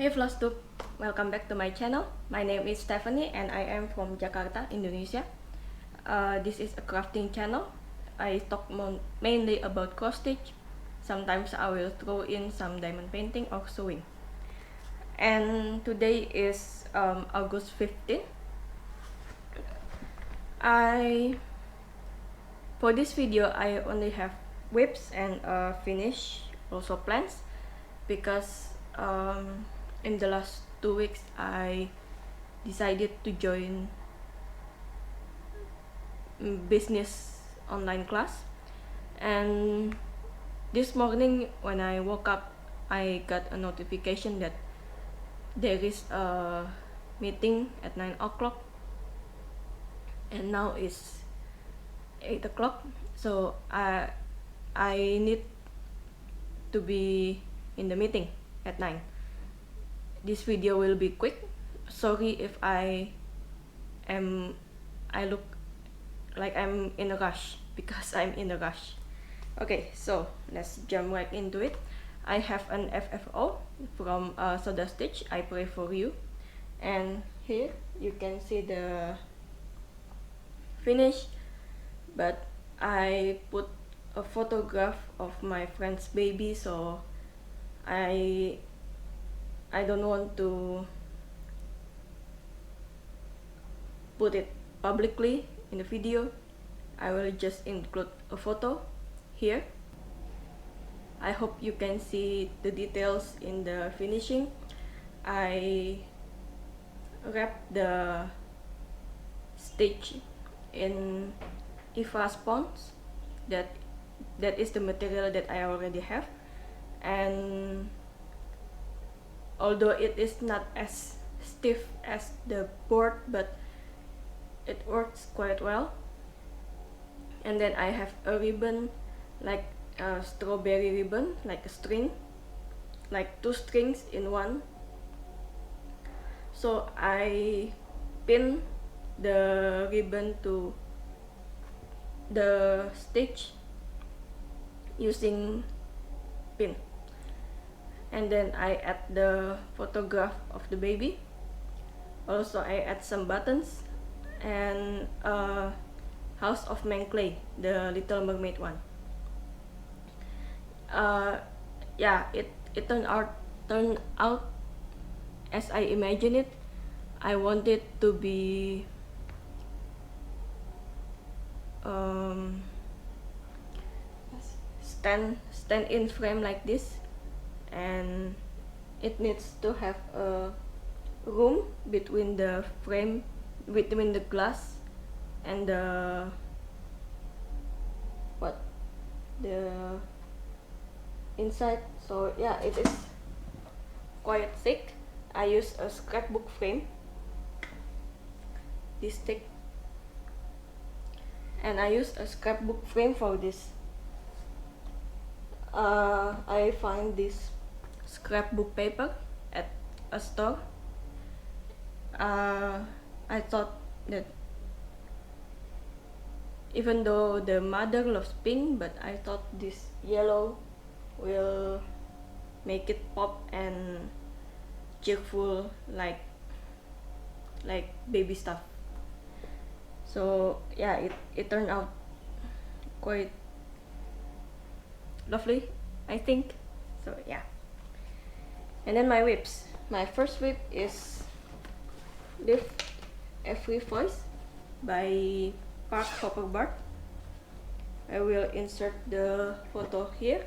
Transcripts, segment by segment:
Hey Flosstube, welcome back to my channel. My name is Stephanie and I am from Jakarta, Indonesia. This is a crafting channel. I talk mainly about cross stitch. Sometimes I will throw in some diamond painting or sewing. And today is August 15th. For this video I only have whips and finish, also plans, because in the last 2 weeks I decided to join business online class, and this morning when I woke up I got a notification that there is a meeting at 9 o'clock and now it's 8 o'clock, so I need to be in the meeting at 9. This video will be quick. Sorry if I look like I'm in a rush, because I'm in a rush. Okay, so let's jump right into it. I have an FFO from Soda Stitch, I pray for you, and here you can see the finish, but I put a photograph of my friend's baby, so I don't want to put it publicly in the video. I will just include a photo here. I hope you can see the details in the finishing. I wrapped the stitch in Eva sponge. That is the material that I already have, and although it is not as stiff as the board, but it works quite well. And then I have a ribbon, like a strawberry ribbon, like a string, like 2 strings in one. So I pin the ribbon to the stitch using pin, and then I add the photograph of the baby. Also I add some buttons and House of Clay, the Little Mermaid one. Yeah, it turned out as I imagined it. I wanted to be stand in frame like this, and it needs to have a room between the frame, between the glass and the inside. So yeah, it is quite thick. I use a scrapbook frame, this thick, and I use a scrapbook frame for this. I find this scrapbook paper at a store. I thought that even though the mother loves pink, but I thought this yellow will make it pop and cheerful like baby stuff. So yeah, it turned out quite lovely, I think. So yeah. And then my whips. My first whip is Lift Every Voice by Park Hopperbart. I will insert the photo here.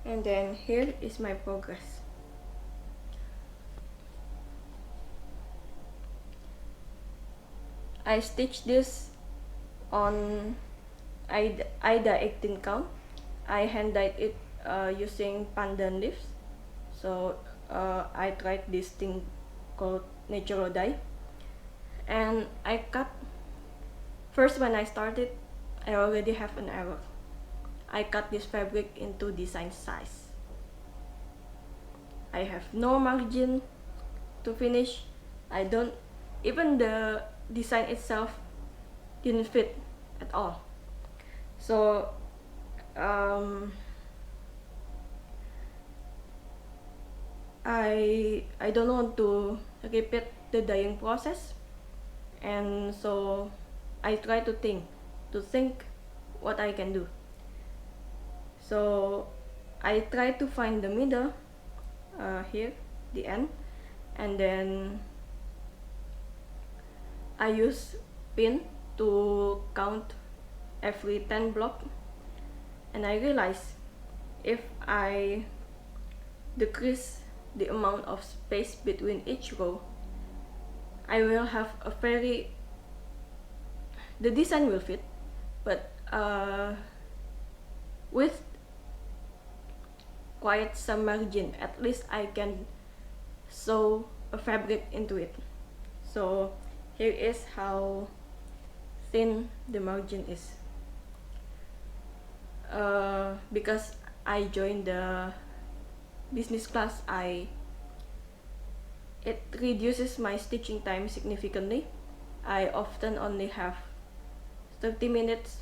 And then here is my progress. I stitched this on Aida 18 count. I hand dyed it using pandan leaves. So I tried this thing called natural dye, and I cut. First, when I started, I already have an error. I cut this fabric into design size. I have no margin to finish. I don't, even the design itself didn't fit at all. So I don't want to repeat the dyeing process, and so I try to think what I can do. So I try to find the middle, here, the end, and then I use pin to count every 10 block, and I realize if I decrease the amount of space between each row, I will have a the design will fit, but with quite some margin. At least I can sew a fabric into it. So here is how thin the margin is. Because I joined the business class, it reduces my stitching time significantly. I often only have 30 minutes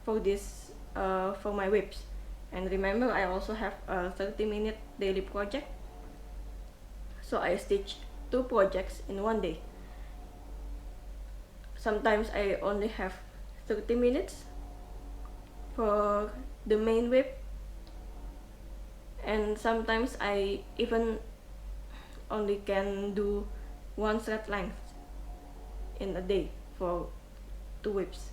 for this, for my whips. And remember, I also have a 30-minute daily project, so I stitch 2 projects in one day. Sometimes I only have 30 minutes for the main whip, and sometimes I even only can do 1 thread length in a day for 2 whips.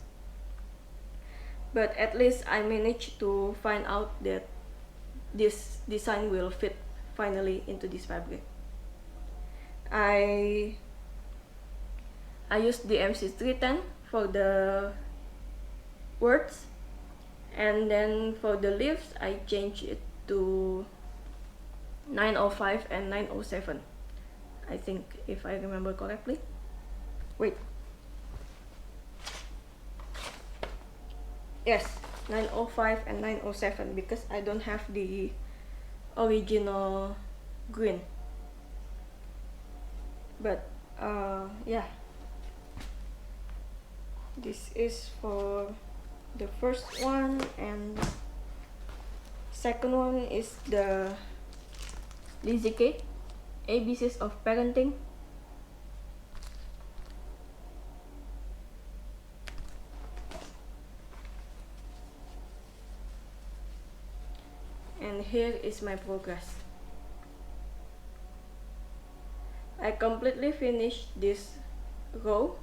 But at least I managed to find out that this design will fit finally into this fabric. I used the MC310 for the words, and then for the leaves I changed it to 905 and 907, I think, if I remember correctly. Wait. Yes, 905 and 907, because I don't have the original green. But yeah, this is for the first one, and second one is the Lizzie Kate ABCs of Parenting. And here is my progress. I completely finished this row,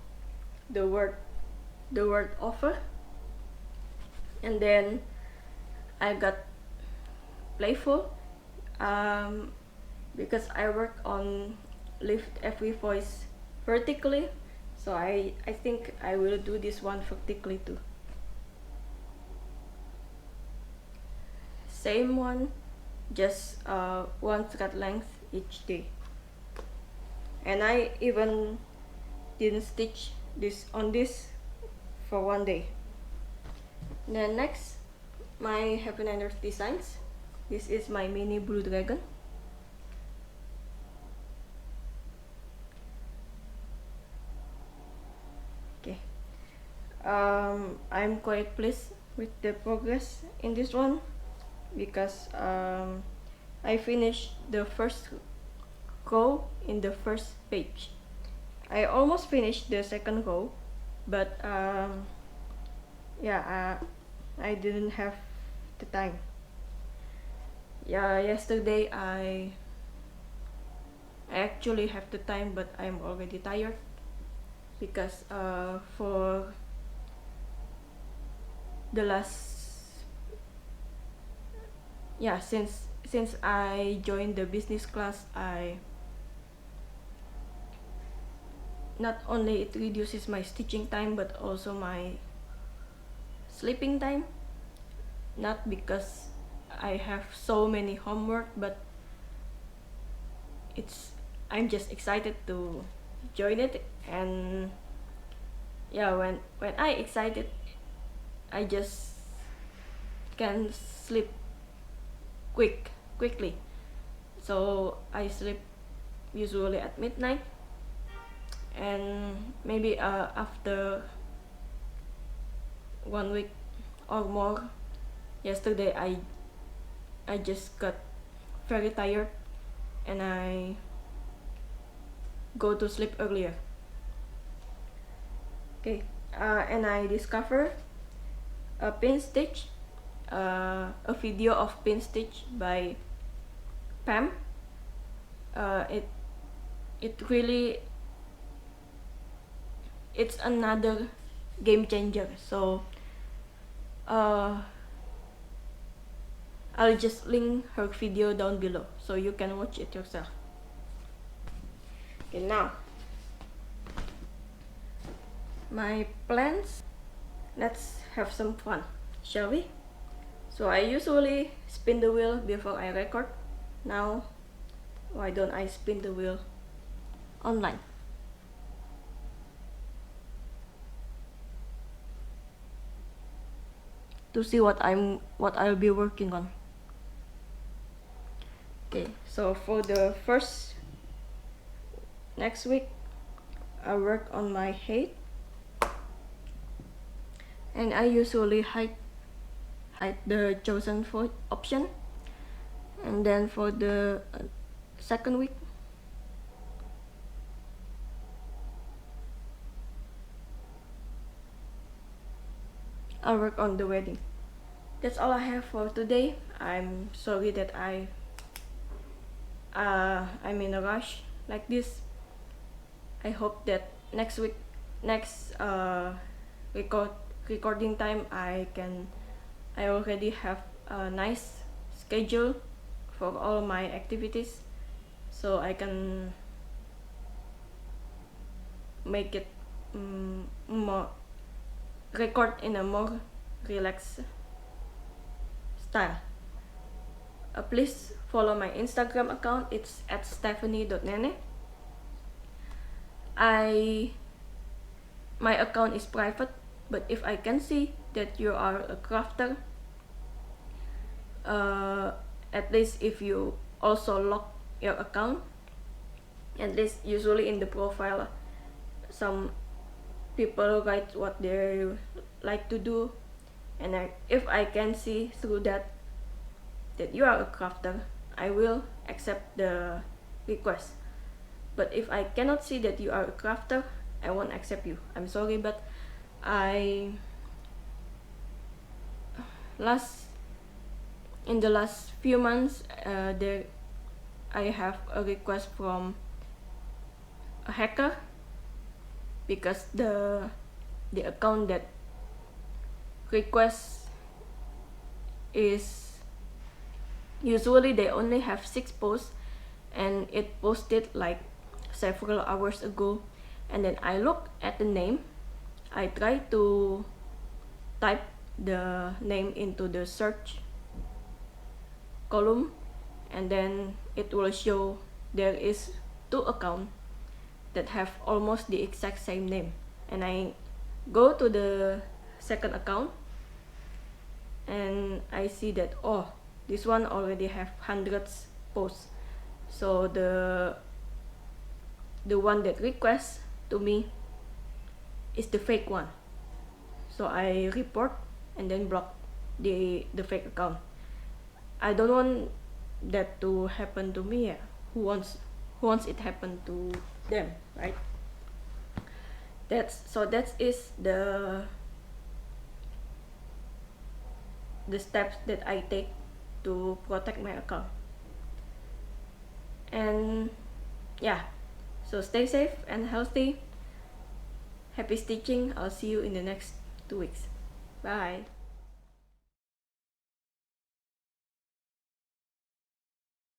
the word offer, and then I got playful, because I work on lift every voice vertically, so I think I will do this one vertically too. Same one, just 1 thread length each day. And I even didn't stitch this on this for one day. Then next, my Happy Niners designs. This is my mini blue dragon. Okay, I'm quite pleased with the progress in this one, because I finished the first row in the first page. I almost finished the second row, but yeah, I didn't have the time. Yeah, yesterday I actually have the time, but I'm already tired, because for the last, yeah, since I joined the business class, I not only it reduces my stitching time, but also my sleeping time. Not because I have so many homework, but I'm just excited to join it. And yeah, when I excited, I just can sleep quickly. So I sleep usually at midnight, and maybe after 1 week or more, yesterday I just got very tired, and I go to sleep earlier. Okay, and I discover a pin stitch, a video of pin stitch by Pam. It really, it's another game changer. So I'll just link her video down below so you can watch it yourself. Okay, now my plans. Let's have some fun, shall we? So I usually spin the wheel before I record. Now, why don't I spin the wheel online? To see what I'll be working on. Okay, so for the first next week, I work on my head, and I usually hide the chosen for option. And then for the second week, I'll work on the wedding. That's all I have for today. I'm sorry that I'm in a rush like this. I hope that next recording time I already have a nice schedule for all my activities, so I can make it more record in a more relaxed style. Please follow my Instagram account. It's @stephanie.nene. My account is private, but if I can see that you are a crafter, at least if you also lock your account, at least usually in the profile some people write what they like to do, and if I can see through that you are a crafter, I will accept the request. But if I cannot see that you are a crafter, I won't accept you. I'm sorry, but in the last few months, I have a request from a hacker, because the account that requests is usually they only have 6 posts, and it posted like several hours ago. And then I look at the name, I try to type the name into the search column, and then it will show there is 2 accounts that have almost the exact same name. And I go to the second account, and I see that, oh, this one already have hundreds posts, so the one that requests to me is the fake one. So I report and then block the fake account. I don't want that to happen to me. Who wants it happen to them, right? That is the steps that I take to protect my account. And yeah, so stay safe and healthy. Happy stitching. I'll see you in the next 2 weeks. Bye.